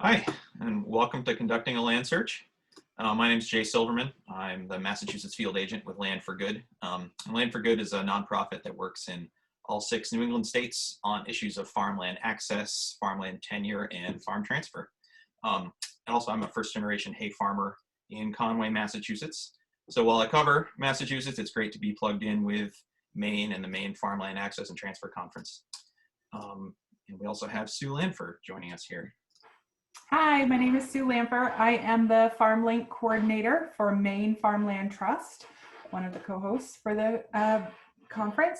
Hi, and welcome to Conducting a Land Search. My name is Jay Silverman. I'm the Massachusetts field agent with Land for Good. Land for Good is a nonprofit that works in all 6 New England states on issues of farmland access, farmland tenure, and farm transfer. And also, I'm a first-generation hay farmer in Conway, Massachusetts. So while I cover Massachusetts, it's great to be plugged in with Maine and the Maine Farmland Access and Transfer Conference. And we also have Sue Lanpher joining us here. Hi, my name is Sue Lanpher. I am the FarmLink coordinator for Maine Farmland Trust, one of the co-hosts for the conference.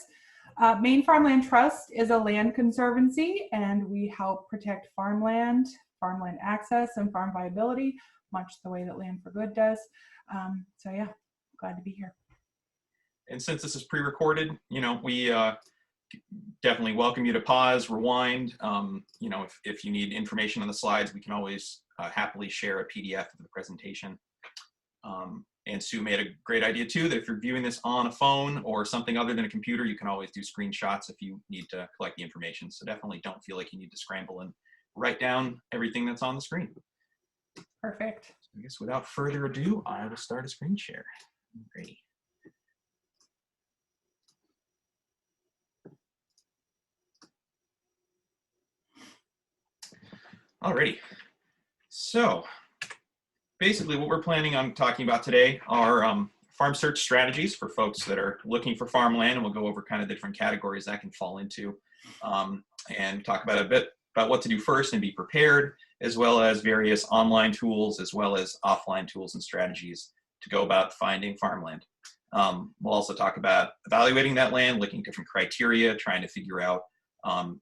Maine Farmland Trust is a land conservancy, and we help protect farmland, farmland access, and farm viability, much the way that Land for Good does. So yeah, glad to be here. And since this is pre-recorded, we definitely welcome you to pause, rewind. If you need information on the slides, we can always happily share a PDF of the presentation. And Sue made a great idea too, that if you're viewing this on a phone or something other than a computer, you can always do screenshots if you need to collect the information. So definitely don't feel like you need to scramble and write down everything that's on the screen. Perfect. So I guess without further ado, I will start a screen share. Great. Alrighty, so basically what we're planning on talking about today are farm search strategies for folks that are looking for farmland, and we'll go over kind of the different categories that can fall into, and talk about a bit about what to do first and be prepared, as well as various online tools, as well as offline tools and strategies to go about finding farmland. We'll also talk about evaluating that land, looking at different criteria, trying to figure out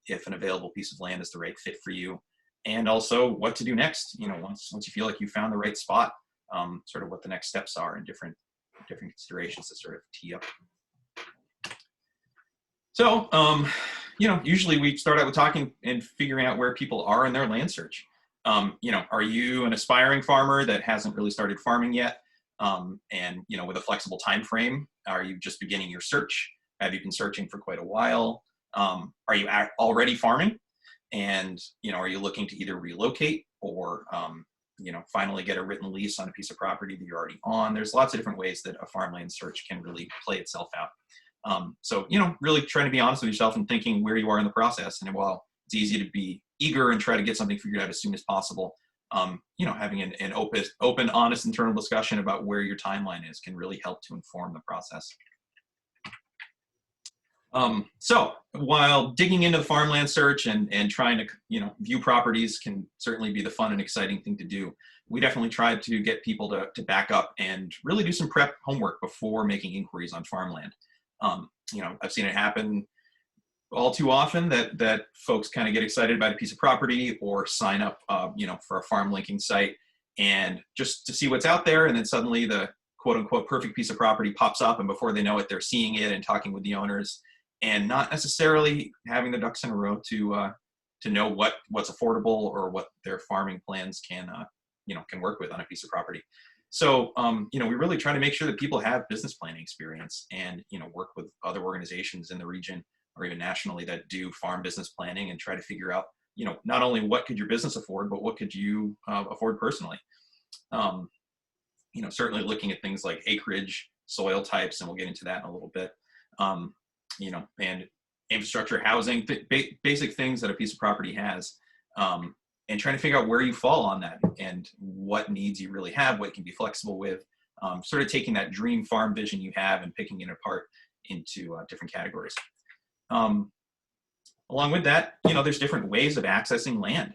if an available piece of land is the right fit for you. And also what to do next, once you feel like you found the right spot, sort of what the next steps are and different considerations to sort of tee up. So, usually we start out with talking and figuring out where people are in their land search. Are you an aspiring farmer that hasn't really started farming yet? And, with a flexible time frame, are you just beginning your search? Have you been searching for quite a while? Are you already farming? And, are you looking to either relocate or, finally get a written lease on a piece of property that you're already on? There's lots of different ways that a farmland search can really play itself out. So, really trying to be honest with yourself and thinking where you are in the process. And while it's easy to be eager and try to get something figured out as soon as possible, having an open, honest internal discussion about where your timeline is can really help to inform the process. So while digging into the farmland search and trying to, view properties can certainly be the fun and exciting thing to do, we definitely try to get people to back up and really do some prep homework before making inquiries on farmland. I've seen it happen all too often that folks kind of get excited about a piece of property or sign up, for a farm linking site and just to see what's out there. And then suddenly the quote unquote perfect piece of property pops up, and before they know it, they're seeing it and talking with the owners, and not necessarily having the ducks in a row to know what's affordable or what their farming plans can work with on a piece of property. So we really try to make sure that people have business planning experience and work with other organizations in the region or even nationally that do farm business planning and try to figure out not only what could your business afford, but what could you afford personally. Certainly looking at things like acreage, soil types, and we'll get into that in a little bit. And infrastructure, housing, basic things that a piece of property has, and trying to figure out where you fall on that and what needs you really have, what you can be flexible with, sort of taking that dream farm vision you have and picking it apart into different categories. Along with that, there's different ways of accessing land.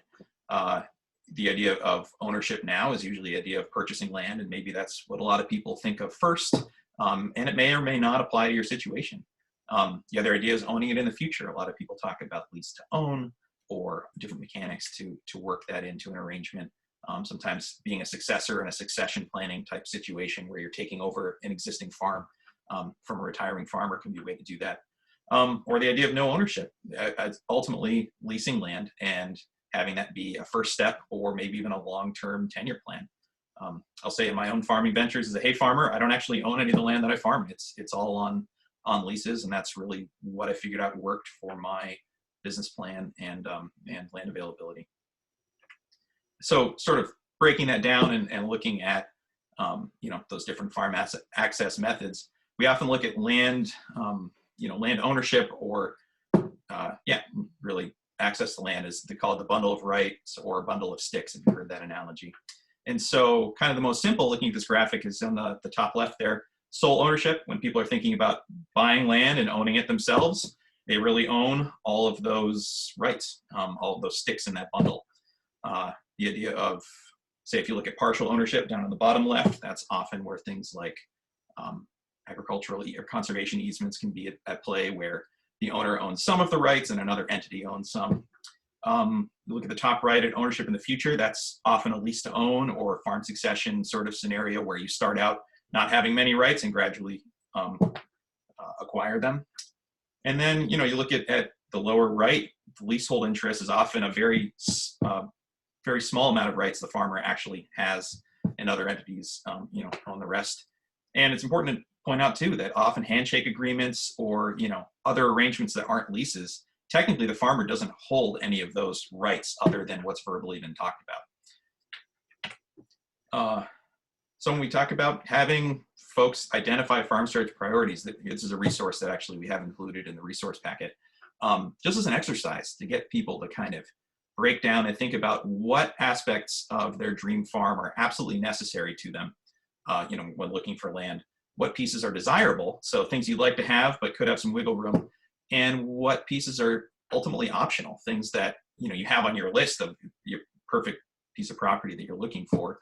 The idea of ownership now is usually the idea of purchasing land, and maybe that's what a lot of people think of first, and it may or may not apply to your situation. The other idea is owning it in the future. A lot of people talk about lease to own or different mechanics to work that into an arrangement. Sometimes being a successor in a succession planning type situation where you're taking over an existing farm from a retiring farmer can be a way to do that. Or the idea of no ownership, ultimately leasing land and having that be a first step or maybe even a long-term tenure plan. I'll say in my own farming ventures as a hay farmer, I don't actually own any of the land that I farm. It's all on leases, and that's really what I figured out worked for my business plan and land availability. so sort of breaking that down and looking at, those different farm access methods, we often look at land, land ownership, or really access to land, is they call it the bundle of rights or bundle of sticks, if you've heard that analogy. And so kind of the most simple, looking at this graphic, is on the top left there, sole ownership. When people are thinking about buying land and owning it themselves, they really own all of those rights, all of those sticks in that bundle. The idea of, say, if you look at partial ownership down on the bottom left, that's often where things like agricultural or conservation easements can be at play, where the owner owns some of the rights and another entity owns some. Look at the top right at ownership in the future. That's often a lease to own or farm succession sort of scenario, where you start out not having many rights and gradually acquire them. And then, you look at the lower right, the leasehold interest is often a very small amount of rights the farmer actually has, and other entities, own the rest. And it's important to point out too that often handshake agreements or, other arrangements that aren't leases, technically the farmer doesn't hold any of those rights other than what's verbally been talked about. So when we talk about having folks identify farm search priorities, this is a resource that actually we have included in the resource packet, just as an exercise to get people to kind of break down and think about what aspects of their dream farm are absolutely necessary to them, when looking for land, what pieces are desirable, so things you'd like to have but could have some wiggle room, and what pieces are ultimately optional, things that you have on your list of your perfect piece of property that you're looking for,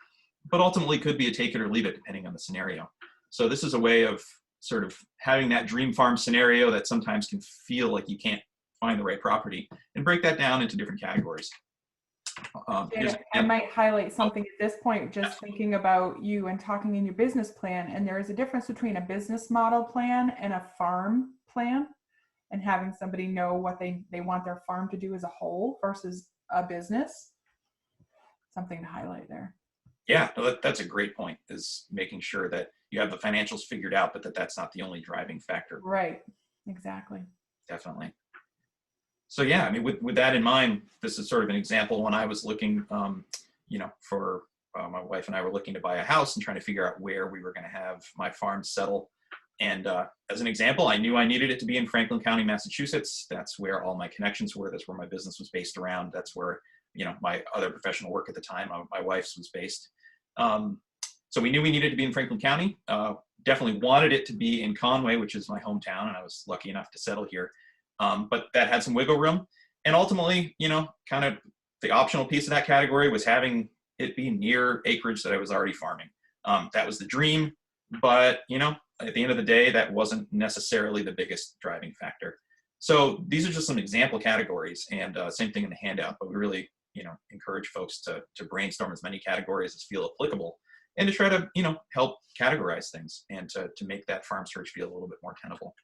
but ultimately could be a take it or leave it depending on the scenario. So this is a way of sort of having that dream farm scenario that sometimes can feel like you can't find the right property, and break that down into different categories. I might highlight something at this point, just thinking about you and talking in your business plan. And there is a difference between a business model plan and a farm plan, and having somebody know what they want their farm to do as a whole versus a business. Something to highlight there. Yeah, that's a great point, is making sure that you have the financials figured out, but that's not the only driving factor. Right, exactly. Definitely. So yeah, I mean, with that in mind, this is sort of an example when I was looking, for my wife and I were looking to buy a house and trying to figure out where we were going to have my farm settle. And as an example, I knew I needed it to be in Franklin County, Massachusetts. That's where all my connections were. That's where my business was based around. That's where, my other professional work at the time, my wife's, was based. So we knew we needed to be in Franklin County. Definitely wanted it to be in Conway, which is my hometown, and I was lucky enough to settle here. But that had some wiggle room. And ultimately, kind of the optional piece of that category was having it be near acreage that I was already farming. That was the dream, but, at the end of the day, that wasn't necessarily the biggest driving factor. So these are just some example categories, and same thing in the handout, but we really, encourage folks to brainstorm as many categories as feel applicable, and to try to, help categorize things, and to make that farm search feel a little bit more tenable.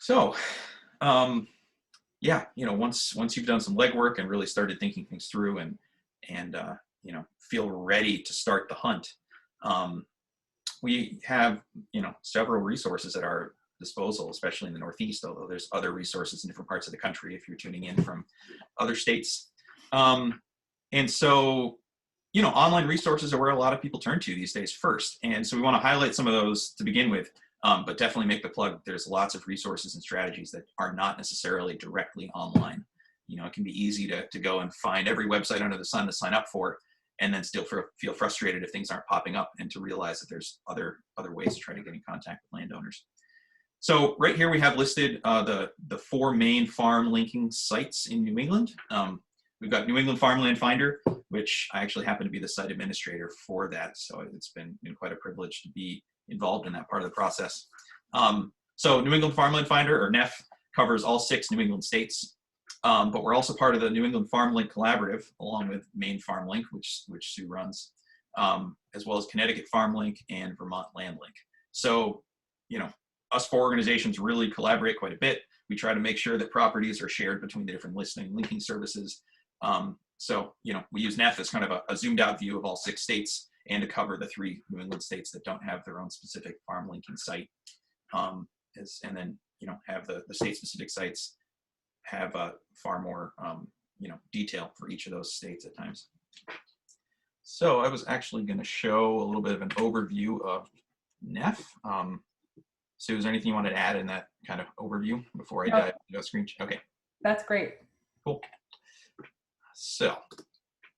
So, once you've done some legwork and really started thinking things through, and feel ready to start the hunt, we have several resources at our disposal, especially in the Northeast, although there's other resources in different parts of the country if you're tuning in from other states. And so, online resources are where a lot of people turn to these days first. And so we want to highlight some of those to begin with. But definitely make the plug. There's lots of resources and strategies that are not necessarily directly online. It can be easy to go and find every website under the sun to sign up for, and then still feel frustrated if things aren't popping up, and to realize that there's other ways to try to get in contact with landowners. So right here we have listed the 4 main farm linking sites in New England. We've got New England Farmland Finder, which I actually happen to be the site administrator for that. So it's been quite a privilege to be involved in that part of the process. So New England Farmland Finder, or NEF, covers all 6 New England states. But we're also part of the New England FarmLink Collaborative, along with Maine FarmLink, which Sue runs, as well as Connecticut FarmLink and Vermont LandLink. So, us 4 organizations really collaborate quite a bit. We try to make sure that properties are shared between the different listing and linking services. So, we use NEF as kind of a zoomed out view of all 6 states, and to cover the 3 New England states that don't have their own specific farm linking site. And then, have the state specific sites have far more detail for each of those states at times. So I was actually going to show a little bit of an overview of NEF. So is there anything you wanted to add in that kind of overview before I dive into a screen? Okay. That's great. Cool. So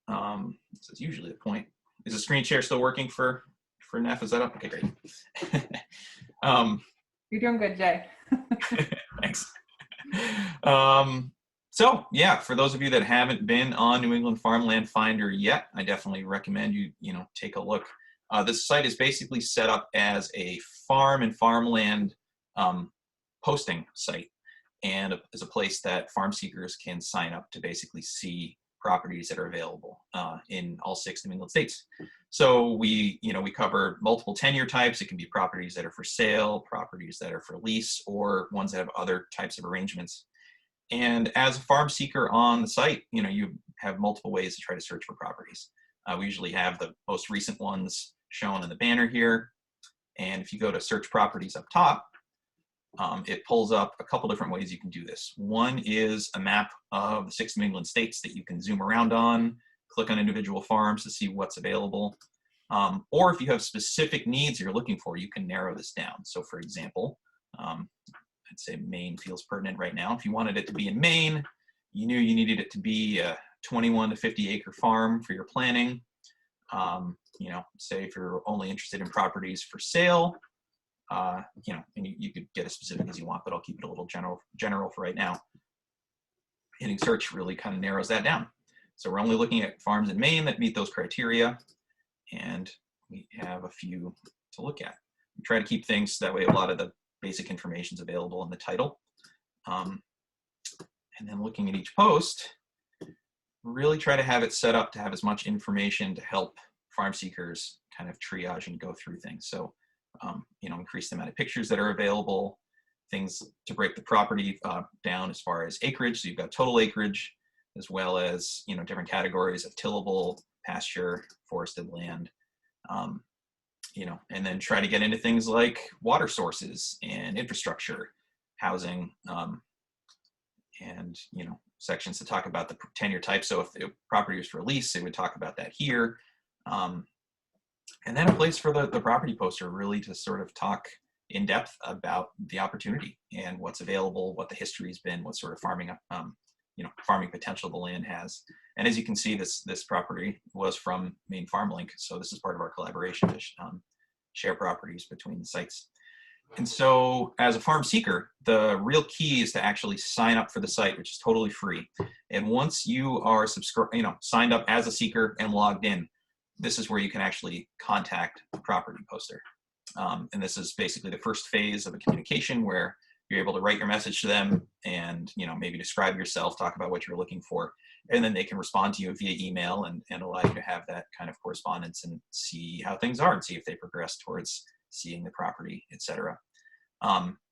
this is usually the point. Is the screen share still working for NEF? Is that up? Okay, great. You're doing good, Jay. Thanks. So yeah, for those of you that haven't been on New England Farmland Finder yet, I definitely recommend you take a look. This site is basically set up as a farm and farmland posting site, and is a place that farm seekers can sign up to basically see properties that are available in all 6 New England states. So we cover multiple tenure types. It can be properties that are for sale, properties that are for lease, or ones that have other types of arrangements. And as a farm seeker on the site, you have multiple ways to try to search for properties. We usually have the most recent ones shown in the banner here. And if you go to search properties up top, it pulls up a couple different ways you can do this. One is a map of the 6 New England states that you can zoom around on, click on individual farms to see what's available. Or if you have specific needs you're looking for, you can narrow this down. So for example, I'd say Maine feels pertinent right now. If you wanted it to be in Maine, you knew you needed it to be a 21 to 50 acre farm for your planning. Say if you're only interested in properties for sale, and you could get as specific as you want, but I'll keep it a little general for right now. Hitting search really kind of narrows that down. So we're only looking at farms in Maine that meet those criteria, and we have a few to look at. We try to keep things that way a lot of the basic information is available in the title. And then looking at each post, really try to have it set up to have as much information to help farm seekers kind of triage and go through things. So, increase the amount of pictures that are available, things to break the property down as far as acreage. So you've got total acreage, as well as, different categories of tillable, pasture, forested land. And then try to get into things like water sources and infrastructure, housing, and, sections to talk about the tenure type. So if the property is for lease, they would talk about that here. And then a place for the property poster really to sort of talk in depth about the opportunity and what's available, what the history's been, what sort of farming potential the land has. And as you can see, this property was from Maine FarmLink, so this is part of our collaboration to share properties between the sites. And so as a farm seeker, the real key is to actually sign up for the site, which is totally free. And once you are signed up as a seeker and logged in, this is where you can actually contact the property poster. And this is basically the first phase of a communication where you're able to write your message to them and maybe describe yourself, talk about what you're looking for, and then they can respond to you via email and allow you to have that kind of correspondence and see how things are and see if they progress towards seeing the property, etc.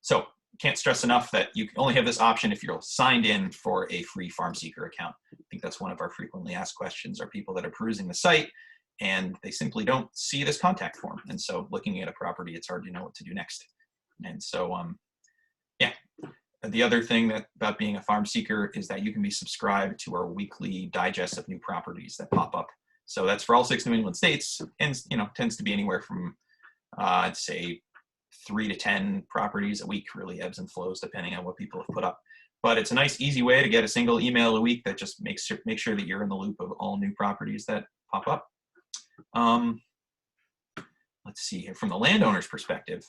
So can't stress enough that you only have this option if you're signed in for a free farm seeker account. I think that's one of our frequently asked questions, are people that are perusing the site and they simply don't see this contact form. And so looking at a property, it's hard to know what to do next. And so, yeah. The other thing about being a farm seeker is that you can be subscribed to our weekly digest of new properties that pop up. So that's for all 6 New England states, and tends to be anywhere from I'd say 3 to 10 properties a week. Really ebbs and flows depending on what people have put up. But it's a nice, easy way to get a single email a week that just make sure that you're in the loop of all new properties that pop up. Let's see here, from the landowner's perspective,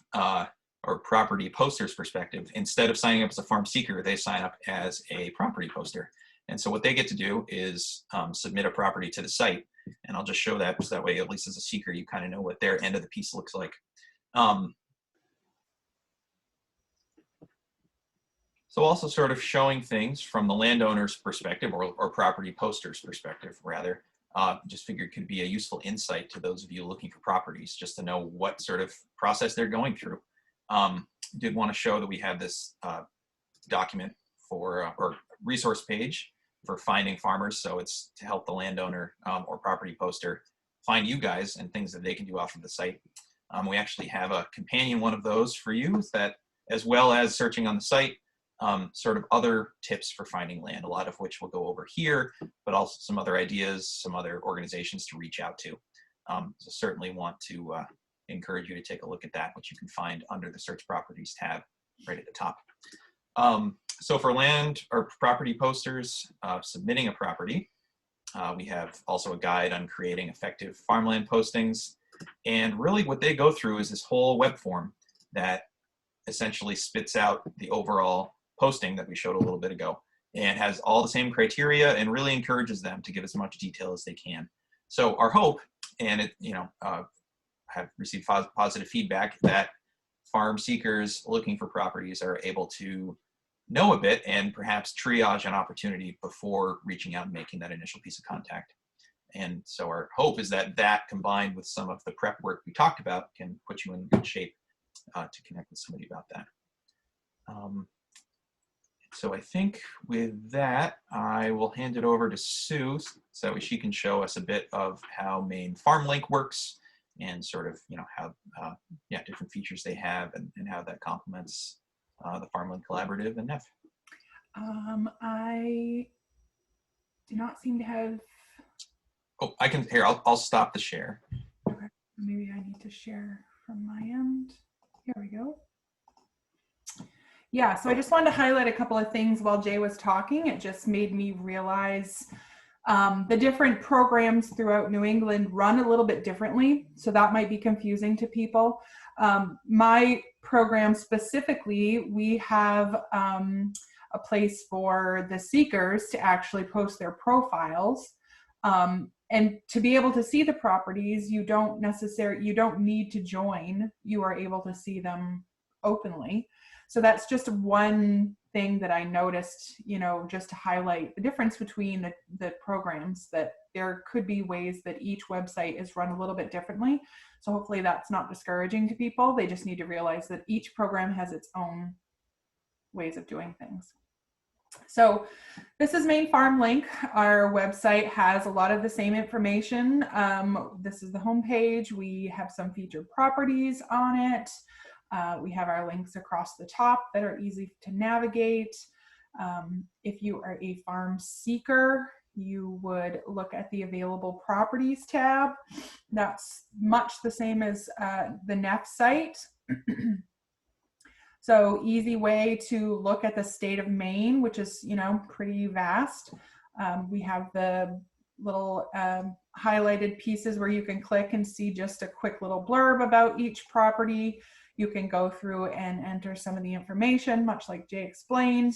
or property poster's perspective, instead of signing up as a farm seeker, they sign up as a property poster. And so what they get to do is submit a property to the site. And I'll just show that so that way, at least as a seeker, you kind of know what their end of the piece looks like. So also sort of showing things from the landowner's perspective, or property poster's perspective, rather. Just figured could be a useful insight to those of you looking for properties, just to know what sort of process they're going through. Did want to show that we have this document for or resource page for finding farmers. So it's to help the landowner or property poster find you guys and things that they can do off of the site. We actually have a companion one of those for you that, as well as searching on the site, sort of other tips for finding land, a lot of which we'll go over here, but also some other ideas, some other organizations to reach out to. So certainly want to encourage you to take a look at that, which you can find under the Search Properties tab right at the top. So for land or property posters submitting a property, we have also a guide on creating effective farmland postings. And really what they go through is this whole web form that essentially spits out the overall posting that we showed a little bit ago, and has all the same criteria and really encourages them to give as much detail as they can. So our hope, and it, have received positive feedback, that farm seekers looking for properties are able to know a bit and perhaps triage an opportunity before reaching out and making that initial piece of contact. And so our hope is that that, combined with some of the prep work we talked about, can put you in good shape to connect with somebody about that. So I think with that, I will hand it over to Sue so that she can show us a bit of how Maine FarmLink works and sort of, how, different features they have and how that complements the FarmLink Collaborative and NEF. I do not seem to have. Oh, I can, here, I'll stop the share. Okay, maybe I need to share from my end. Here we go. Yeah, so I just wanted to highlight a couple of things while Jay was talking. It just made me realize the different programs throughout New England run a little bit differently. So that might be confusing to people. My program specifically, we have a place for the seekers to actually post their profiles. And to be able to see the properties, you don't need to join. You are able to see them openly. So that's just one thing that I noticed, just to highlight the difference between the programs, that there could be ways that each website is run a little bit differently. So hopefully that's not discouraging to people. They just need to realize that each program has its own ways of doing things. So this is Maine FarmLink. Our website has a lot of the same information. This is the homepage. We have some featured properties on it. We have our links across the top that are easy to navigate. If you are a farm seeker, you would look at the available properties tab. That's much the same as the NEF site. So easy way to look at the state of Maine, which is, pretty vast. We have the little highlighted pieces where you can click and see just a quick little blurb about each property. You can go through and enter some of the information, much like Jay explained.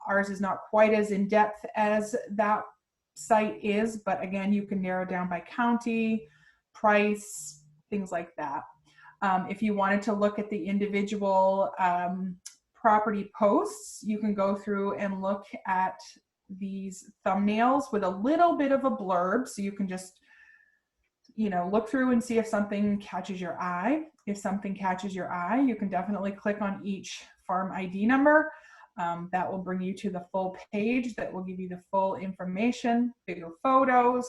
Ours is not quite as in-depth as that site is, but again, you can narrow down by county, price, things like that. If you wanted to look at the individual property posts, you can go through and look at these thumbnails with a little bit of a blurb. So you can just, look through and see if something catches your eye. If something catches your eye, you can definitely click on each farm ID number. That will bring you to the full page that will give you the full information, bigger photos.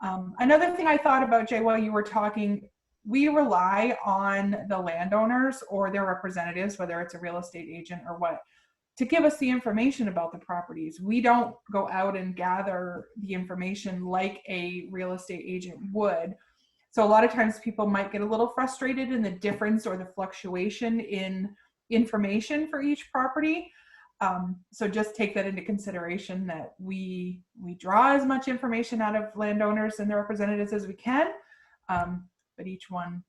Another thing I thought about, Jay, while you were talking, we rely on the landowners or their representatives, whether it's a real estate agent or what, to give us the information about the properties. We don't go out and gather the information like a real estate agent would. So a lot of times people might get a little frustrated in the difference or the fluctuation in information for each property. So just take that into consideration, that we draw as much information out of landowners and their representatives as we can. But each one,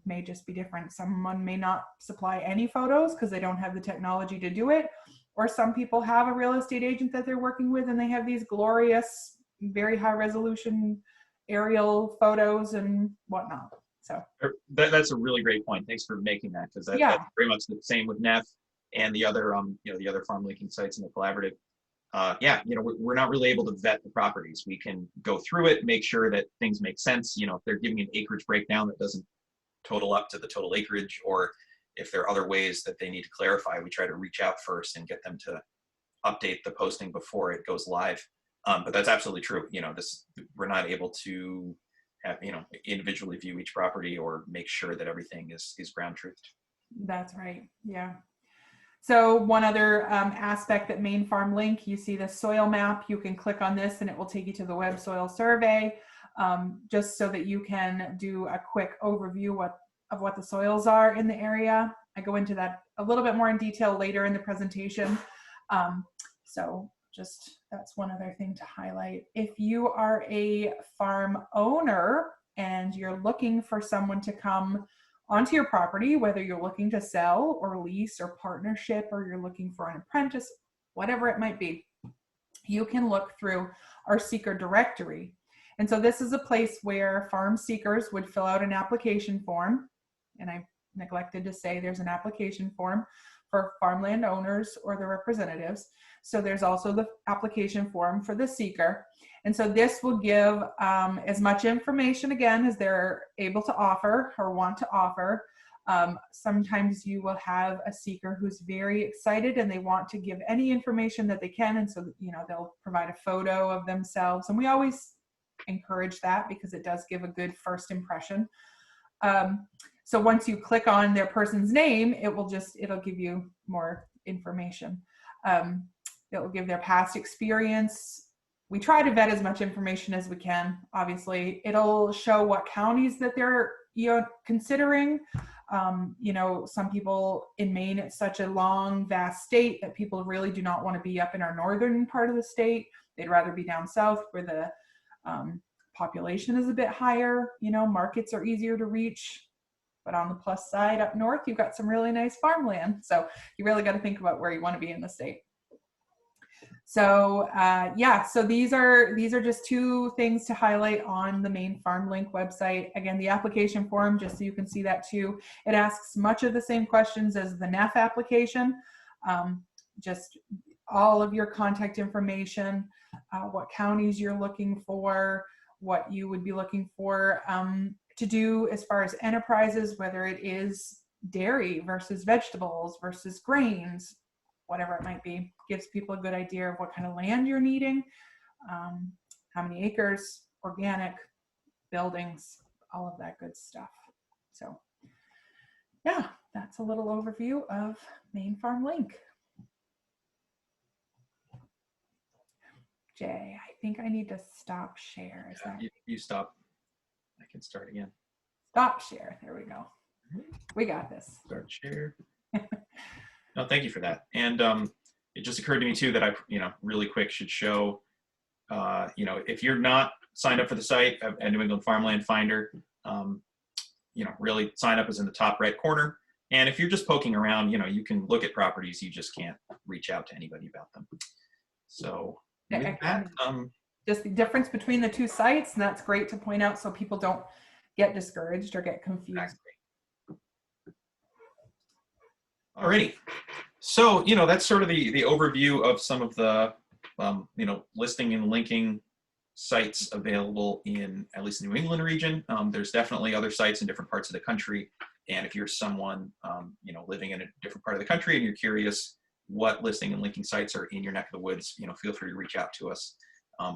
may just be different. Someone may not supply any photos because they don't have the technology to do it. Or some people have a real estate agent that they're working with and they have these glorious, very high resolution aerial photos and whatnot. So that's a really great point. Thanks for making that, because that's very much the same with NEF and the other, the other farm linking sites in the collaborative. We're not really able to vet the properties. We can go through it, make sure that things make sense. If they're giving an acreage breakdown that doesn't total up to the total acreage, or if there are other ways that they need to clarify, we try to reach out first and get them to update the posting before it goes live. But that's absolutely true. We're not able to have, individually view each property or make sure that everything is ground truthed. That's right. Yeah. So one other aspect that Maine FarmLink, you see the soil map, you can click on this and it will take you to the web soil survey, just so that you can do a quick overview of what the soils are in the area. I go into that a little bit more in detail later in the presentation. So just, that's one other thing to highlight. If you are a farm owner and you're looking for someone to come onto your property, whether you're looking to sell or lease or partnership, or you're looking for an apprentice, whatever it might be, you can look through our seeker directory. And so this is a place where farm seekers would fill out an application form. And I neglected to say there's an application form for farmland owners or their representatives. So there's also the application form for the seeker. And so this will give as much information, again, as they're able to offer or want to offer. Sometimes you will have a seeker who's very excited and they want to give any information that they can. And so, you know, they'll provide a photo of themselves. And we always encourage that because it does give a good first impression. So once you click on their person's name, it'll give you more information. It will give their past experience. We try to vet as much information as we can. Obviously, it'll show what counties that they're considering. Some people in Maine, it's such a long, vast state that people really do not want to be up in our northern part of the state. They'd rather be down south where the population is a bit higher. Markets are easier to reach. But on the plus side, up north, you've got some really nice farmland. So you really got to think about where you want to be in the state. So so these are just two things to highlight on the Maine FarmLink website. Again, the application form, just so you can see that too. It asks much of the same questions as the NEF application. Just all of your contact information, what counties you're looking for, what you would be looking for to do as far as enterprises, whether it is dairy versus vegetables versus grains, whatever it might be. Gives people a good idea of what kind of land you're needing, how many acres, organic, buildings, all of that good stuff. So yeah, that's a little overview of Maine FarmLink. Jay, I think I need to stop share. Is that you stop? I can start again. Stop share. There we go. We got this. Start share. No, thank you for that. And it just occurred to me too that I, really quick should show, if you're not signed up for the site at New England Farmland Finder, really sign up is in the top right corner. And if you're just poking around, you can look at properties, you just can't reach out to anybody about them. So with that, just the difference between the two sites, and that's great to point out so people don't get discouraged or get confused. Exactly. Alrighty. So, that's sort of the overview of some of the, listing and linking sites available in at least the New England region. There's definitely other sites in different parts of the country. And if you're someone, living in a different part of the country and you're curious what listing and linking sites are in your neck of the woods, feel free to reach out to us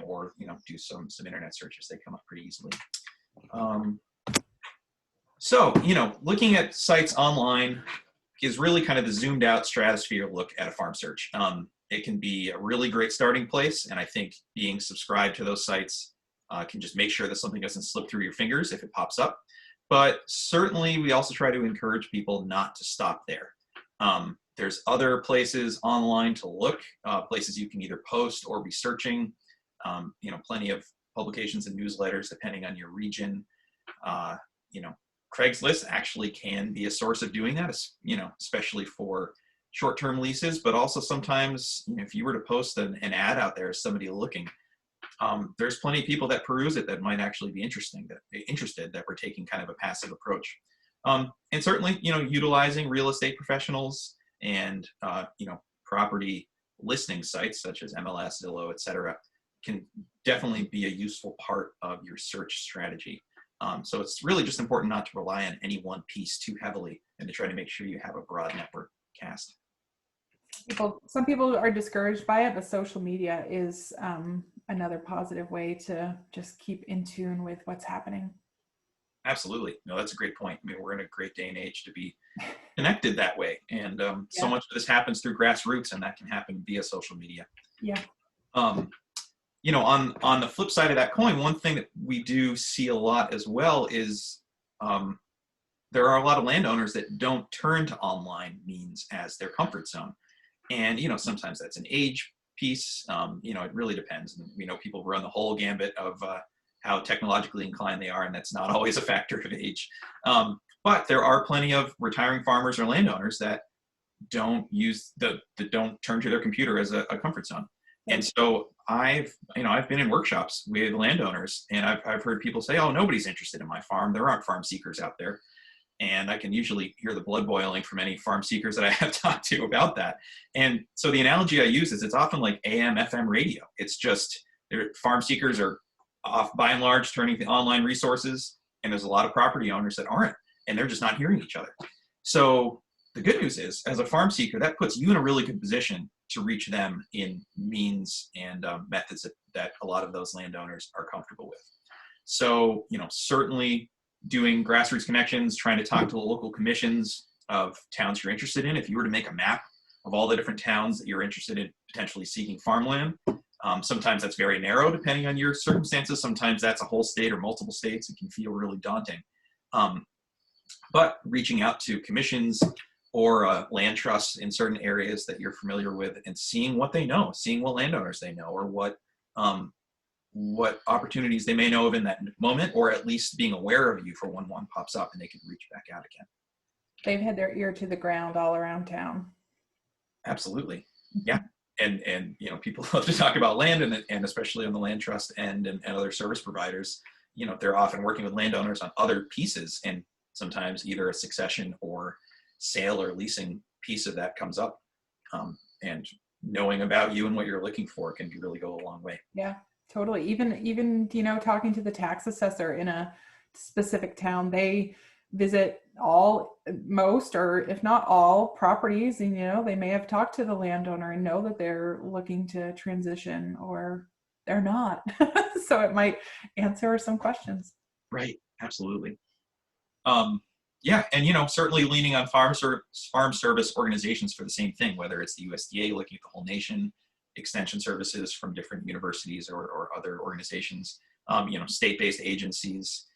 or, do some internet searches. They come up pretty easily. So, looking at sites online is really kind of the zoomed out stratosphere look at a farm search. It can be a really great starting place. And I think being subscribed to those sites can just make sure that something doesn't slip through your fingers if it pops up. But certainly we also try to encourage people not to stop there. There's other places online to look, places you can either post or be searching, plenty of publications and newsletters depending on your region. Craigslist actually can be a source of doing that, especially for short-term leases, but also sometimes, if you were to post an ad out there as somebody looking, there's plenty of people that peruse it that might actually be interested, that we're taking kind of a passive approach. And certainly, utilizing real estate professionals and, property listing sites such as MLS, Zillow, et cetera, can definitely be a useful part of your search strategy. So it's really just important not to rely on any one piece too heavily and to try to make sure you have a broad network cast. Some people are discouraged by it, but social media is another positive way to just keep in tune with what's happening. Absolutely. No, that's a great point. I mean, we're in a great day and age to be connected that way. And so Yeah. much of this happens through grassroots, and that can happen via social media. Yeah. Um, on the flip side of that coin, one thing that we do see a lot as well is um, there are a lot of landowners that don't turn to online means as their comfort zone. And, sometimes that's an age piece. It really depends. And we know people run the whole gambit of how technologically inclined they are, and that's not always a factor of age. But there are plenty of retiring farmers or landowners that don't that don't turn to their computer as a comfort zone. And so I've been in workshops with landowners, and I've heard people say, "Oh, nobody's interested in my farm. There aren't farm seekers out there." And I can usually hear the blood boiling from any farm seekers that I have talked to about that. And so the analogy I use is it's often like AM, FM radio. It's just farm seekers are off by and large turning to online resources, and there's a lot of property owners that aren't, and they're just not hearing each other. So the good news is, as a farm seeker, that puts you in a really good position to reach them in means and methods that a lot of those landowners are comfortable with. So, certainly doing grassroots connections, trying to talk to the local commissions of towns you're interested in. If you were to make a map of all the different towns that you're interested in potentially seeking farmland, sometimes that's very narrow depending on your circumstances. Sometimes that's a whole state or multiple states. It can feel really daunting. But reaching out to commissions or land trusts in certain areas that you're familiar with and seeing what they know, seeing what landowners they know, or what opportunities they may know of in that moment, or at least being aware of you for when one pops up and they can reach back out again. They've had their ear to the ground all around town. Absolutely. Yeah. And people love to talk about land, and especially on the land trust and other service providers, they're often working with landowners on other pieces, and sometimes either a succession or sale or leasing piece of that comes up. And knowing about you and what you're looking for can really go a long way. Yeah. Totally. Even, talking to the tax assessor in a specific town, they visit most, or if not all properties, and, they may have talked to the landowner and know that they're looking to transition, or they're not. So it might answer some questions. Right. Absolutely. Yeah. And, certainly leaning on farm service organizations for the same thing, whether it's the USDA looking at the whole nation, extension services from different universities or other organizations, state-based agencies.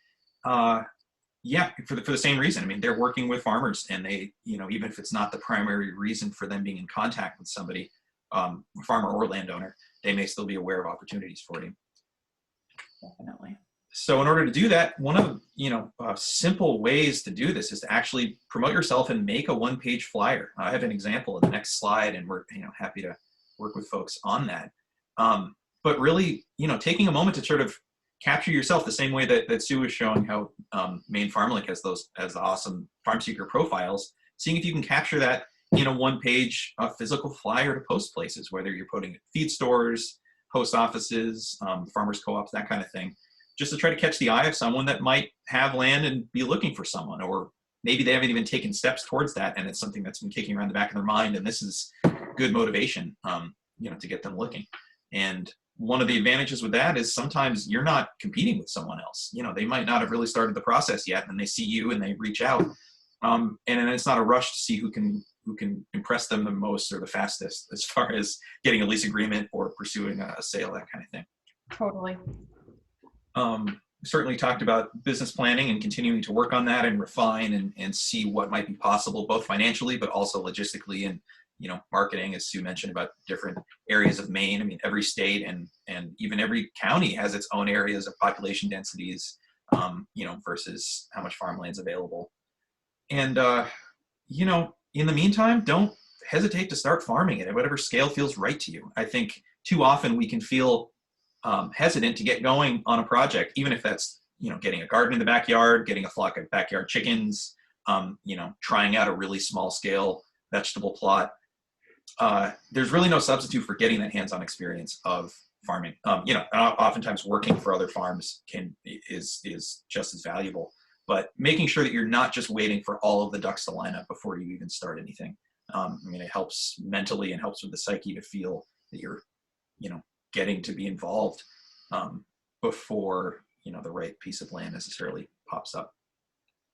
Yeah, for the same reason. I mean, they're working with farmers, and they, even if it's not the primary reason for them being in contact with somebody, farmer or landowner, they may still be aware of opportunities for you. Definitely. So in order to do that, one of simple ways to do this is to actually promote yourself and make a one-page flyer. I have an example in the next slide, and we're happy to work with folks on that. But really, taking a moment to sort of capture yourself the same way that Sue was showing how Maine FarmLink has the awesome farm seeker profiles, seeing if you can capture that in a one-page physical flyer to post places, whether you're putting it feed stores, post offices, farmers co-ops, that kind of thing, just to try to catch the eye of someone that might have land and be looking for someone, or maybe they haven't even taken steps towards that, and it's something that's been kicking around the back of their mind, and this is good motivation, to get them looking. And one of the advantages with that is sometimes you're not competing with someone else. They might not have really started the process yet, and they see you and they reach out, and then it's not a rush to see who can impress them the most or the fastest as far as getting a lease agreement or pursuing a sale, that kind of thing. Totally. Certainly talked about business planning and continuing to work on that and refine and see what might be possible, both financially, but also logistically, and, marketing, as Sue mentioned, about different areas of Maine. I mean, every state and even every county has its own areas of population densities, versus how much farmland's available. And, in the meantime, don't hesitate to start farming it at whatever scale feels right to you. I think too often we can feel hesitant to get going on a project, even if that's, getting a garden in the backyard, getting a flock of backyard chickens, trying out a really small scale vegetable plot. There's really no substitute for getting that hands-on experience of farming. Oftentimes working for other farms is just as valuable, but making sure that you're not just waiting for all of the ducks to line up before you even start anything. It helps mentally and helps with the psyche to feel that you're, getting to be involved before the right piece of land necessarily pops up.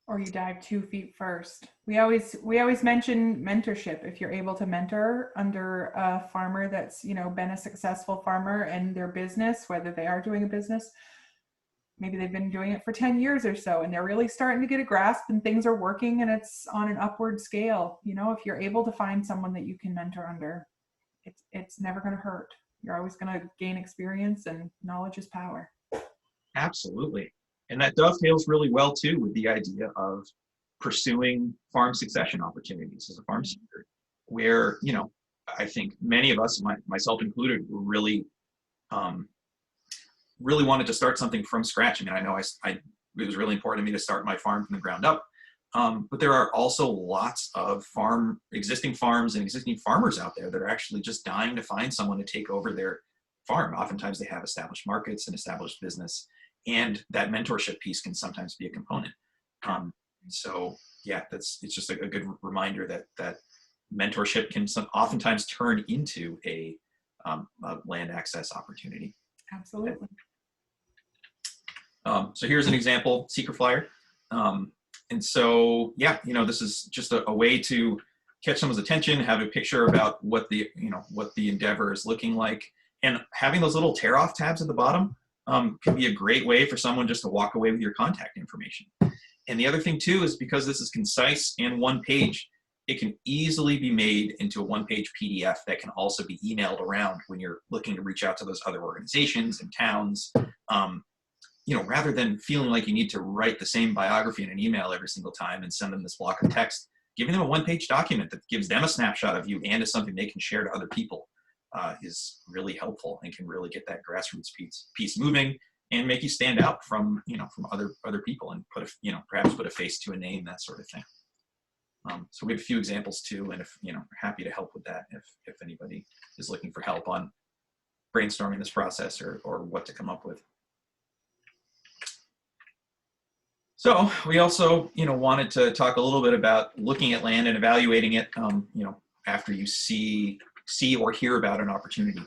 Or you dive 2 feet first. We always mention mentorship. If you're able to mentor under a farmer that's, been a successful farmer and their business, whether they are doing a business, maybe they've been doing it for 10 years or so, and they're really starting to get a grasp and things are working and it's on an upward scale. If you're able to find someone that you can mentor under, it's never going to hurt. You're always going to gain experience, and knowledge is power. Absolutely. And that dovetails really well too with the idea of pursuing farm succession opportunities as a farm steward, where, I think many of us, myself included, were really wanted to start something from scratch. I mean, I know it was really important to me to start my farm from the ground up. But there are also lots of existing farms and existing farmers out there that are actually just dying to find someone to take over their farm. Oftentimes they have established markets and established business, and that mentorship piece can sometimes be a component. So yeah, it's just a good reminder that mentorship can oftentimes turn into a land access opportunity. Absolutely. So here's an example, Secret Flyer. And so, yeah, this is just a way to catch someone's attention, have a picture about what the endeavor is looking like. And having those little tear off tabs at the bottom can be a great way for someone just to walk away with your contact information. And the other thing too is, because this is concise and one page, it can easily be made into a one-page PDF that can also be emailed around when you're looking to reach out to those other organizations and towns. Rather than feeling like you need to write the same biography in an email every single time and send them this block of text, giving them a one-page document that gives them a snapshot of you and is something they can share to other people is really helpful, and can really get that grassroots piece moving and make you stand out from other people, and perhaps put a face to a name, that sort of thing. So we have a few examples too, and if we're happy to help with that if anybody is looking for help on brainstorming this process or what to come up with. So we also, wanted to talk a little bit about looking at land and evaluating it, after you see or hear about an opportunity.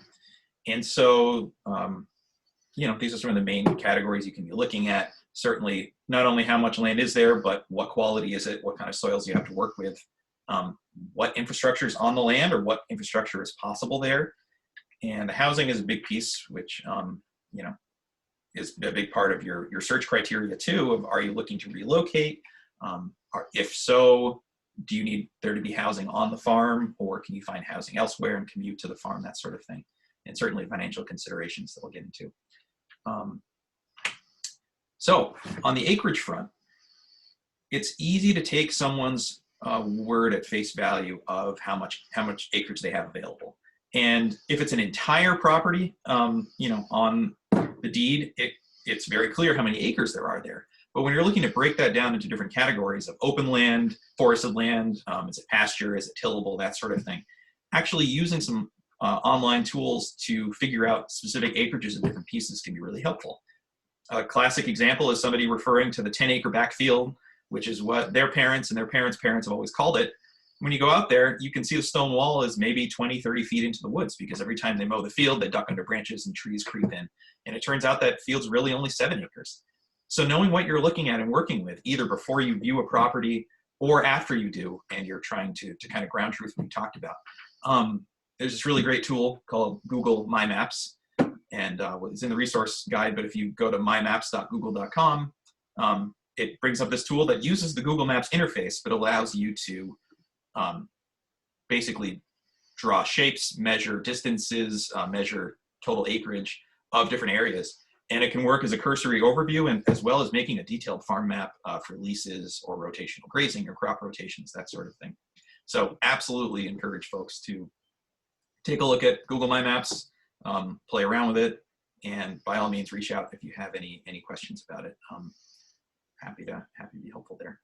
And so, these are some of the main categories you can be looking at. Certainly, not only how much land is there, but what quality is it, what kind of soils you have to work with, what infrastructure is on the land or what infrastructure is possible there. And the housing is a big piece, which, is a big part of your search criteria too, of are you looking to relocate? If so, do you need there to be housing on the farm, or can you find housing elsewhere and commute to the farm, that sort of thing. And certainly financial considerations that we'll get into. So on the acreage front, it's easy to take someone's word at face value of how much acreage they have available. And if it's an entire property, on the deed, it's very clear how many acres there are there. But when you're looking to break that down into different categories of open land, forested land, is it pasture, is it tillable, that sort of thing, actually using some online tools to figure out specific acreages of different pieces can be really helpful. A classic example is somebody referring to the 10-acre backfield, which is what their parents and their parents' parents have always called it. When you go out there, you can see the stone wall is maybe 20, 30 feet into the woods, because every time they mow the field, they duck under branches and trees creep in. And it turns out that field's really only 7 acres. So knowing what you're looking at and working with, either before you view a property or after you do, and you're trying to kind of ground truth what we talked about. There's this really great tool called Google My Maps, and it's in the resource guide, but if you go to mymaps.google.com, it brings up this tool that uses the Google Maps interface, but allows you to basically draw shapes, measure distances, measure total acreage of different areas. And it can work as a cursory overview, and as well as making a detailed farm map for leases or rotational grazing or crop rotations, that sort of thing. So absolutely encourage folks to take a look at Google My Maps, play around with it, and by all means reach out if you have any questions about it. Happy to be helpful there.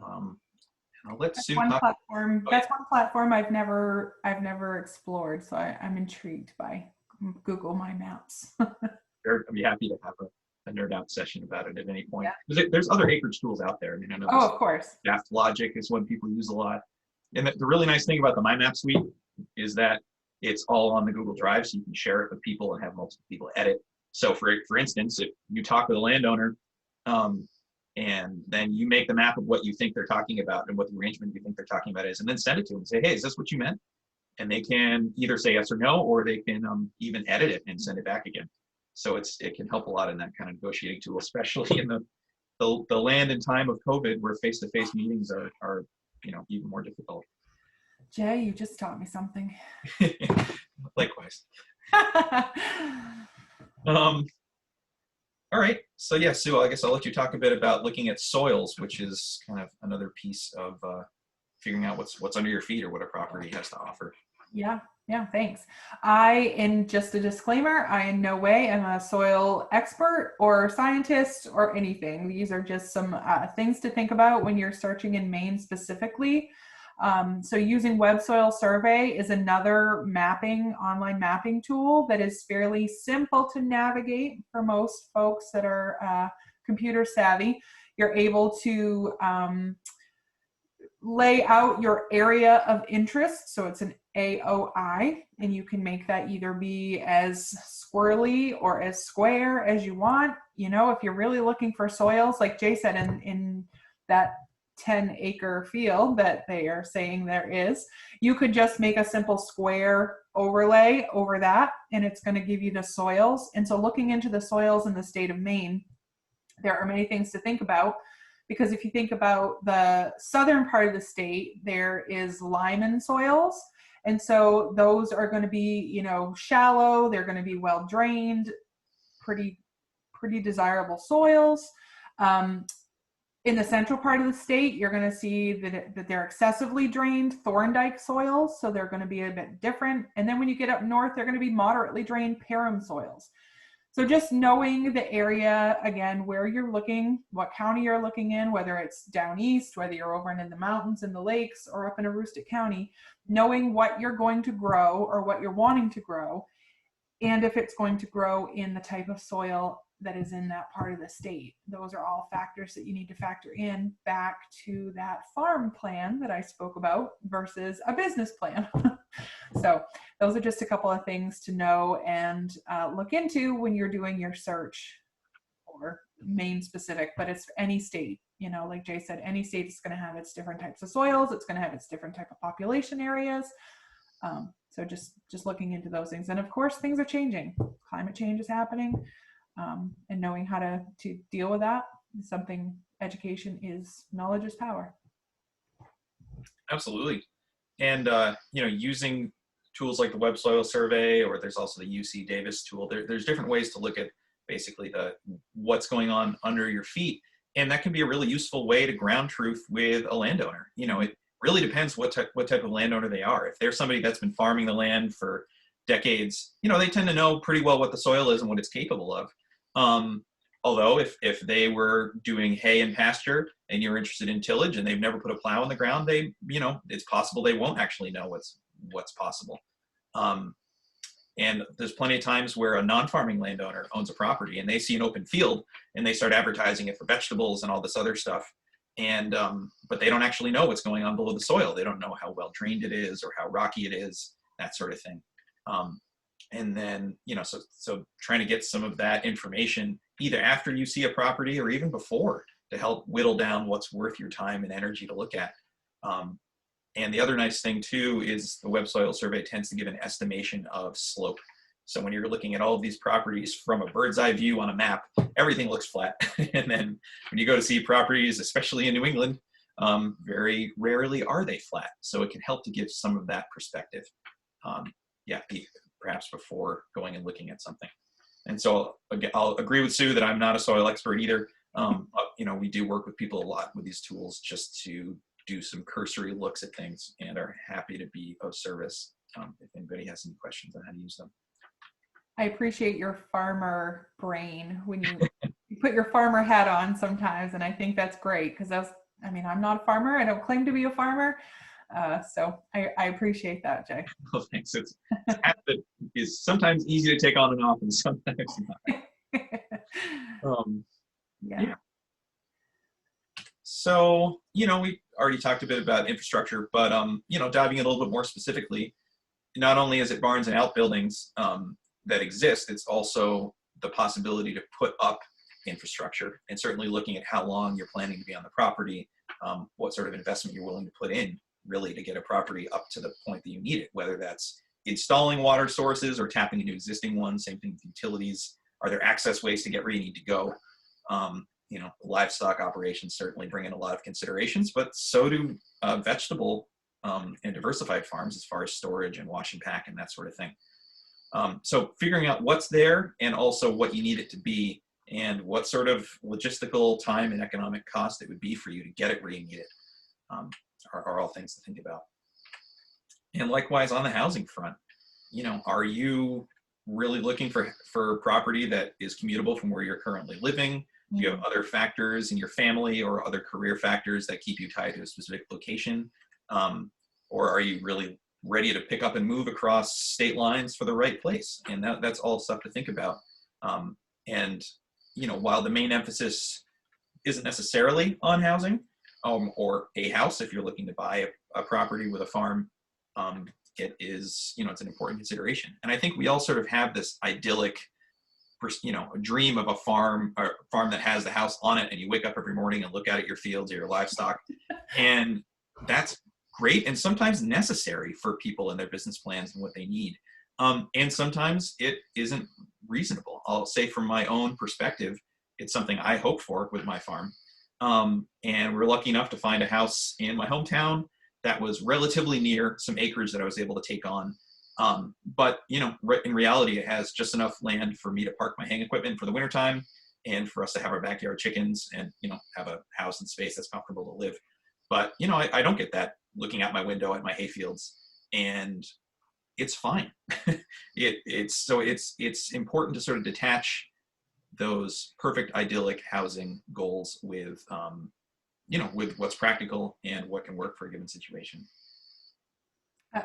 I'll let Sue talk. That's one platform I've never explored, so I'm intrigued by Google My Maps. I'd be happy to have a nerd out session about it at any point. Yeah. There's other acreage tools out there. I mean, I know. Oh, of course. Daft Logic is one people use a lot. And the really nice thing about the My Map suite is that it's all on the Google Drive, so you can share it with people and have multiple people edit. So for instance, if you talk with a landowner, And then you make the map of what you think they're talking about and what the arrangement you think they're talking about is, and then send it to them and say, hey, is this what you meant? And they can either say yes or no, or they can even edit it and send it back again. So it can help a lot in that kind of negotiating tool, especially in the land and time of COVID, where face-to-face meetings are even more difficult. Jay, you just taught me something. Likewise. All right. So yeah, Sue, I guess I'll let you talk a bit about looking at soils, which is kind of another piece of figuring out what's under your feet or what a property has to offer. Yeah, thanks. And just a disclaimer, I in no way am a soil expert or scientist or anything. These are just some things to think about when you're searching in Maine specifically. So using Web Soil Survey is another online mapping tool that is fairly simple to navigate for most folks that are computer savvy. You're able to lay out your area of interest. So it's an AOI, and you can make that either be as squirrely or as square as you want. If you're really looking for soils, like Jay said, in that 10-acre field that they are saying there is, you could just make a simple square overlay over that, and it's going to give you the soils. And so looking into the soils in the state of Maine, there are many things to think about, because if you think about the southern part of the state, there is limon soils. And so those are going to be, shallow, they're going to be well drained, pretty desirable soils. In the central part of the state, you're going to see that they're excessively drained Thorndike soils, so they're going to be a bit different. And then when you get up north, they're going to be moderately drained Param soils. So just knowing the area, again, where you're looking, what county you're looking in, whether it's down east, whether you're over in the mountains and the lakes, or up in Aroostook County, knowing what you're going to grow or what you're wanting to grow, and if it's going to grow in the type of soil that is in that part of the state. Those are all factors that you need to factor in back to that farm plan that I spoke about versus a business plan. So those are just a couple of things to know and look into when you're doing your search for Maine specific, but it's any state, like Jay said, any state is going to have its different types of soils. It's going to have its different type of population areas. So just looking into those things. And of course, things are changing. Climate change is happening. And knowing how to deal with that is something. Knowledge is power. Absolutely. And, using tools like the Web Soil Survey, or there's also the UC Davis tool, there's different ways to look at basically what's going on under your feet. And that can be a really useful way to ground truth with a landowner. It really depends what type of landowner they are. If they're somebody that's been farming the land for decades, they tend to know pretty well what the soil is and what it's capable of. Although if they were doing hay and pasture and you're interested in tillage and they've never put a plow in the ground, it's possible they won't actually know what's possible. And there's plenty of times where a non-farming landowner owns a property and they see an open field and they start advertising it for vegetables and all this other stuff. And, but they don't actually know what's going on below the soil. They don't know how well drained it is or how rocky it is, that sort of thing. And then, so trying to get some of that information either after you see a property or even before to help whittle down what's worth your time and energy to look at. And the other nice thing too is the Web Soil Survey tends to give an estimation of slope. So when you're looking at all of these properties from a bird's eye view on a map, everything looks flat. And then when you go to see properties, especially in New England, very rarely are they flat. So it can help to give some of that perspective. Perhaps before going and looking at something. And so again, I'll agree with Sue that I'm not a soil expert either. We do work with people a lot with these tools just to do some cursory looks at things and are happy to be of service if anybody has any questions on how to use them. I appreciate your farmer brain when you put your farmer hat on sometimes. And I think that's great because I'm not a farmer. I don't claim to be a farmer. So I appreciate that, Jay. Well, thanks. It's a hat that is sometimes easy to take on and off and sometimes not. Yeah. So, we already talked a bit about infrastructure, but, diving in a little bit more specifically, not only is it barns and outbuildings that exist, it's also the possibility to put up infrastructure, and certainly looking at how long you're planning to be on the property, what sort of investment you're willing to put in really to get a property up to the point that you need it, whether that's installing water sources or tapping into existing ones. Same thing with utilities. Are there access ways to get where you need to go? Livestock operations certainly bring in a lot of considerations, but so do vegetable and diversified farms as far as storage and wash and pack and that sort of thing. So figuring out what's there and also what you need it to be and what sort of logistical time and economic cost it would be for you to get it where you need it are all things to think about. And likewise on the housing front, are you really looking for property that is commutable from where you're currently living? Do you have other factors in your family or other career factors that keep you tied to a specific location? Or are you really ready to pick up and move across state lines for the right place? And that's all stuff to think about. While the main emphasis isn't necessarily on housing or a house, if you're looking to buy a property with a farm, it is, it's an important consideration. And I think we all sort of have this idyllic, a dream of a farm that has the house on it, and you wake up every morning and look out at your fields or your livestock. And that's great and sometimes necessary for people and their business plans and what they need. And sometimes it isn't reasonable. I'll say from my own perspective, it's something I hope for with my farm. And we're lucky enough to find a house in my hometown that was relatively near some acreage that I was able to take on. But in reality, it has just enough land for me to park my hang equipment for the wintertime and for us to have our backyard chickens and, have a house and space that's comfortable to live. But, I don't get that looking out my window at my hay fields, and it's fine. It's important to sort of detach those perfect idyllic housing goals with, with what's practical and what can work for a given situation.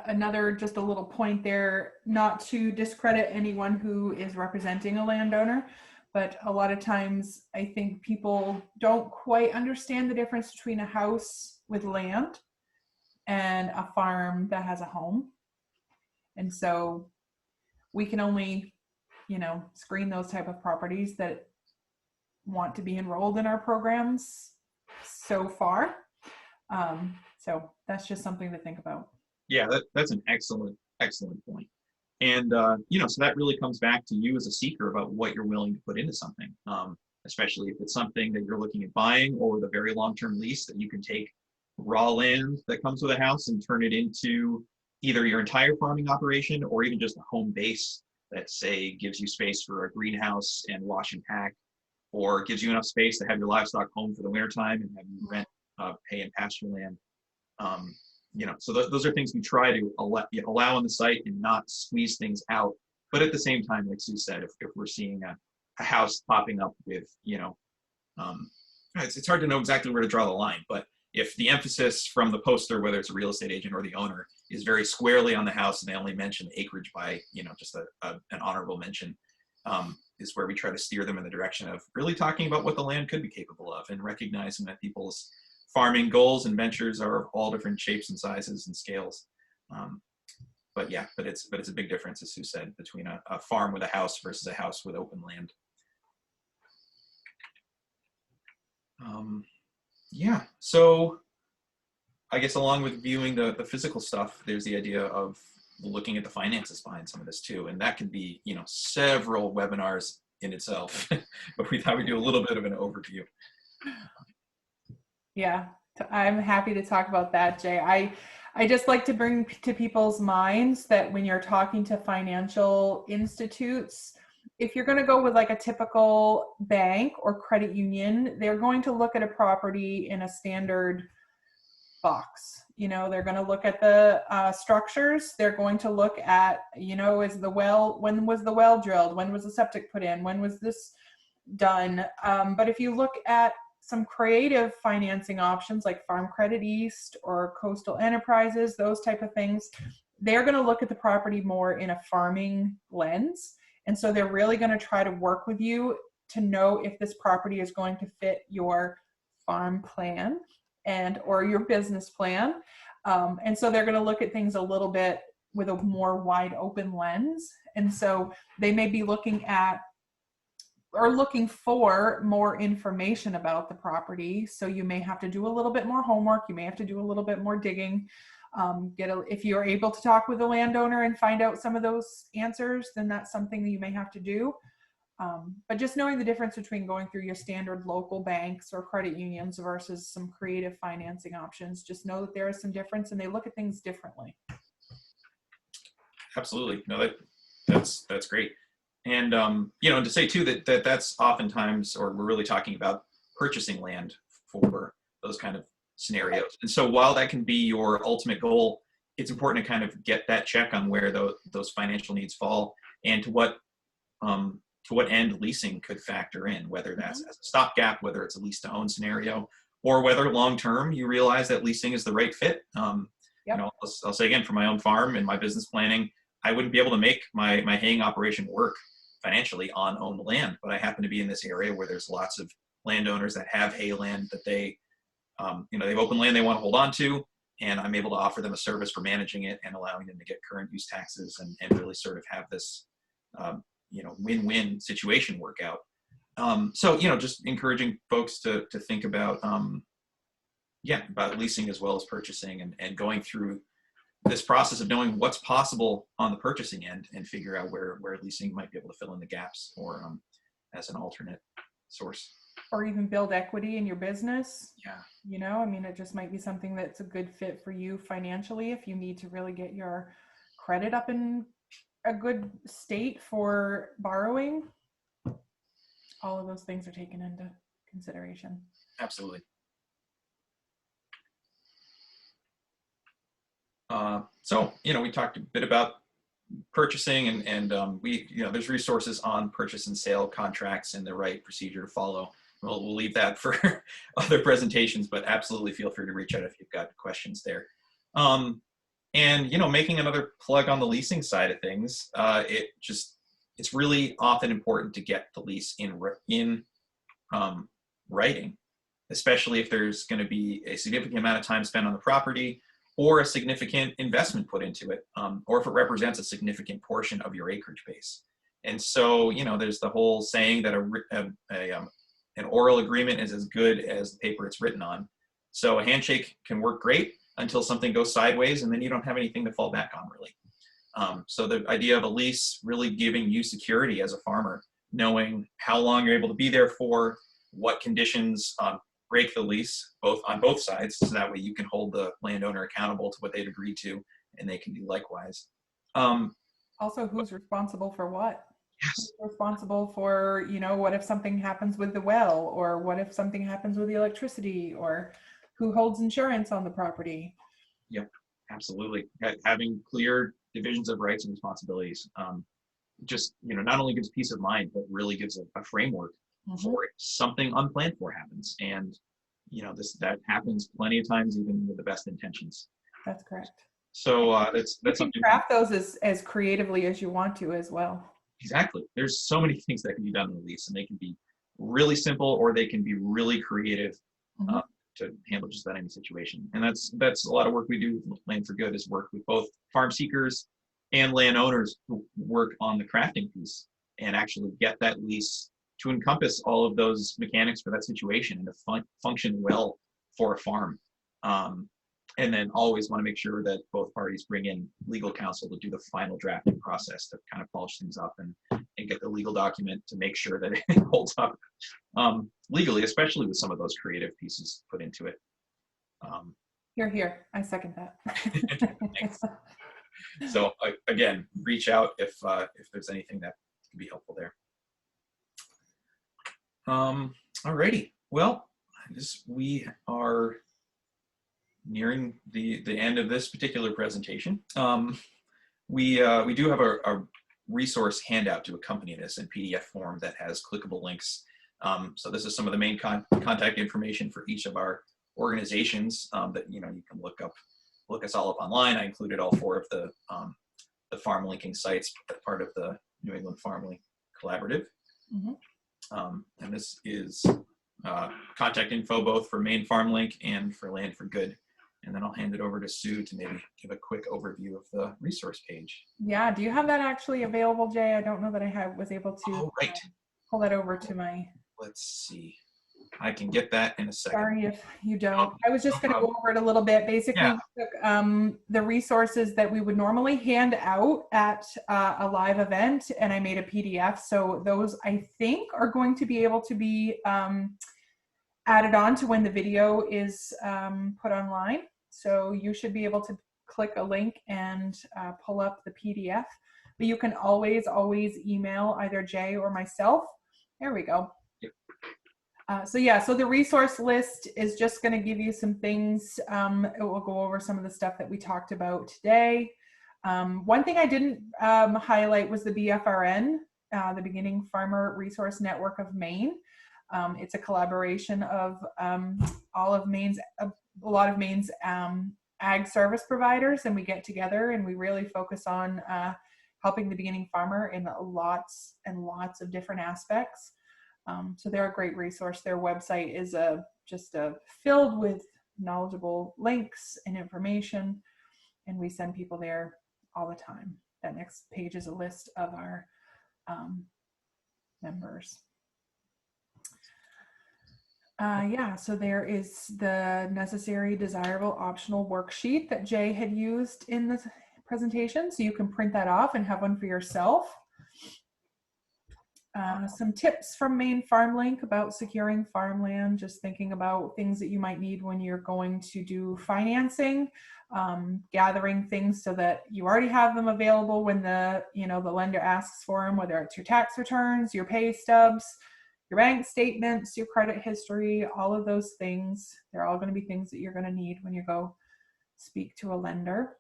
Another, just a little point there, not to discredit anyone who is representing a landowner, but a lot of times I think people don't quite understand the difference between a house with land and a farm that has a home. And so we can only, screen those type of properties that want to be enrolled in our programs so far. So that's just something to think about. Yeah, that's an excellent point. And, so that really comes back to you as a seeker about what you're willing to put into something, especially if it's something that you're looking at buying or with a very long-term lease that you can take raw land that comes with a house and turn it into either your entire farming operation or even just a home base that, say, gives you space for a greenhouse and wash and pack, or gives you enough space to have your livestock home for the wintertime and have you rent hay and pasture land. So those are things we try to allow on the site and not squeeze things out. But at the same time, like Sue said, if we're seeing a house popping up with, it's hard to know exactly where to draw the line. But if the emphasis from the poster, whether it's a real estate agent or the owner, is very squarely on the house and they only mention acreage by, just an honorable mention, is where we try to steer them in the direction of really talking about what the land could be capable of and recognizing that people's farming goals and ventures are of all different shapes and sizes and scales. But it's a big difference, as Sue said, between a farm with a house versus a house with open land. So I guess along with viewing the physical stuff, there's the idea of looking at the finances behind some of this too. And that could be, several webinars in itself, but we thought we'd do a little bit of an overview. Yeah, I'm happy to talk about that, Jay. I just like to bring to people's minds that when you're talking to financial institutes, if you're going to go with like a typical bank or credit union, they're going to look at a property in a standard box. They're going to look at the structures. They're going to look at, when was the well drilled? When was the septic put in? When was this done? But if you look at some creative financing options like Farm Credit East or Coastal Enterprises, those type of things, they're going to look at the property more in a farming lens. And so they're really going to try to work with you to know if this property is going to fit your farm plan or your business plan. And so they're going to look at things a little bit with a more wide open lens. And so they may be looking at are looking for more information about the property. So you may have to do a little bit more homework. You may have to do a little bit more digging. If you're able to talk with the landowner and find out some of those answers, then that's something that you may have to do. But just knowing the difference between going through your standard local banks or credit unions versus some creative financing options, just know that there is some difference and they look at things differently. Absolutely. No, that's great. And, to say too, that's oftentimes, or we're really talking about purchasing land for those kind of scenarios. And so while that can be your ultimate goal, it's important to kind of get that check on where those financial needs fall and to what end leasing could factor in, whether that's as a stopgap, whether it's a lease to own scenario, or whether long-term you realize that leasing is the right fit. I'll say again, for my own farm and my business planning, I wouldn't be able to make my haying operation work financially on owned land, but I happen to be in this area where there's lots of landowners that have hay land that they have open land they want to hold on to, and I'm able to offer them a service for managing it and allowing them to get current use taxes and really sort of have this, win-win situation work out. Just encouraging folks to think about, about leasing as well as purchasing and going through this process of knowing what's possible on the purchasing end and figure out where leasing might be able to fill in the gaps or as an alternate source. Or even build equity in your business. Yeah. It just might be something that's a good fit for you financially if you need to really get your credit up in a good state for borrowing. All of those things are taken into consideration. Absolutely. We talked a bit about purchasing and there's resources on purchase and sale contracts and the right procedure to follow. We'll leave that for other presentations, but absolutely feel free to reach out if you've got questions there. Making another plug on the leasing side of things, it's really often important to get the lease in writing, especially if there's going to be a significant amount of time spent on the property or a significant investment put into it, or if it represents a significant portion of your acreage base. And so, there's the whole saying that an oral agreement is as good as the paper it's written on. So a handshake can work great until something goes sideways, and then you don't have anything to fall back on, really. So the idea of a lease really giving you security as a farmer, knowing how long you're able to be there for, what conditions break the lease on both sides, so that way you can hold the landowner accountable to what they've agreed to, and they can do likewise. Also, who's responsible for what? Yes. Who's responsible for, what if something happens with the well, or what if something happens with the electricity, or who holds insurance on the property? Yep, absolutely. Having clear divisions of rights and responsibilities, not only gives peace of mind, but really gives a framework for if something unplanned for happens. And, that happens plenty of times, even with the best intentions. That's correct. So that's something. You can craft those as creatively as you want to as well. Exactly. There's so many things that can be done in a lease, and they can be really simple or they can be really creative to handle just about any situation. And that's a lot of work we do. Land for Good is work with both farm seekers and landowners who work on the crafting piece and actually get that lease to encompass all of those mechanics for that situation and to function well for a farm. And then always want to make sure that both parties bring in legal counsel to do the final drafting process to kind of polish things up and get the legal document to make sure that it holds up legally, especially with some of those creative pieces put into it. Here. I second that. Thanks. So again, reach out if there's anything that can be helpful there. Alrighty. Well, we are nearing the end of this particular presentation. We do have a resource handout to accompany this in PDF form that has clickable links. So this is some of the main contact information for each of our organizations that you can look us all up online. I included all 4 of the farm linking sites as part of the New England FarmLink Collaborative. And this is contact info both for Maine FarmLink and for Land for Good. And then I'll hand it over to Sue to maybe give a quick overview of the resource page. Yeah, do you have that actually available, Jay? I don't know that I was able to pull that over to my. Let's see. I can get that in a second. Sorry if you don't. No, I was just no going to go over it a little bit. Basically, Yeah. we took the resources that we would normally hand out at a live event, and I made a PDF. So those, I think, are going to be able to be added on to when the video is put online. So you should be able to click a link and pull up the PDF. But you can always email either Jay or myself. There we go. Yep. So the resource list is just going to give you some things. It will go over some of the stuff that we talked about today. One thing I didn't highlight was the BFRN, the Beginning Farmer Resource Network of Maine. It's a collaboration of a lot of Maine's ag service providers, and we get together and we really focus on helping the beginning farmer in lots and lots of different aspects. So they're a great resource. Their website is just filled with knowledgeable links and information, and we send people there all the time. That next page is a list of our members. So there is the necessary, desirable, optional worksheet that Jay had used in the presentation. So you can print that off and have one for yourself. Some tips from Maine FarmLink about securing farmland, just thinking about things that you might need when you're going to do financing, gathering things so that you already have them available when the lender asks for them, whether it's your tax returns, your pay stubs, your bank statements, your credit history, all of those things. They're all going to be things that you're going to need when you go speak to a lender.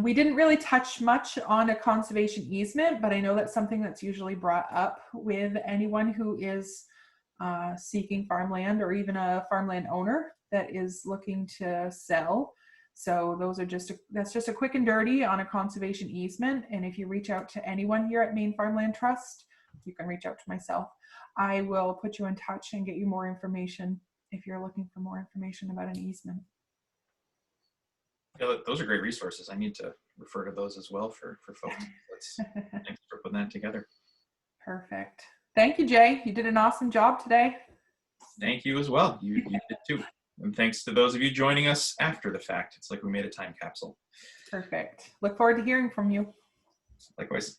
We didn't really touch much on a conservation easement, but I know that's something that's usually brought up with anyone who is seeking farmland, or even a farmland owner that is looking to sell. So those are that's just a quick and dirty on a conservation easement. And if you reach out to anyone here at Maine Farmland Trust, you can reach out to myself. I will put you in touch and get you more information if you're looking for more information about an easement. Yeah, those are great resources. I need to refer to those as well for folks. Thanks for putting that together. Perfect. Thank you, Jay. You did an awesome job today. Thank you as well. You did too. And thanks to those of you joining us after the fact. It's like we made a time capsule. Perfect. Look forward to hearing from you. Likewise.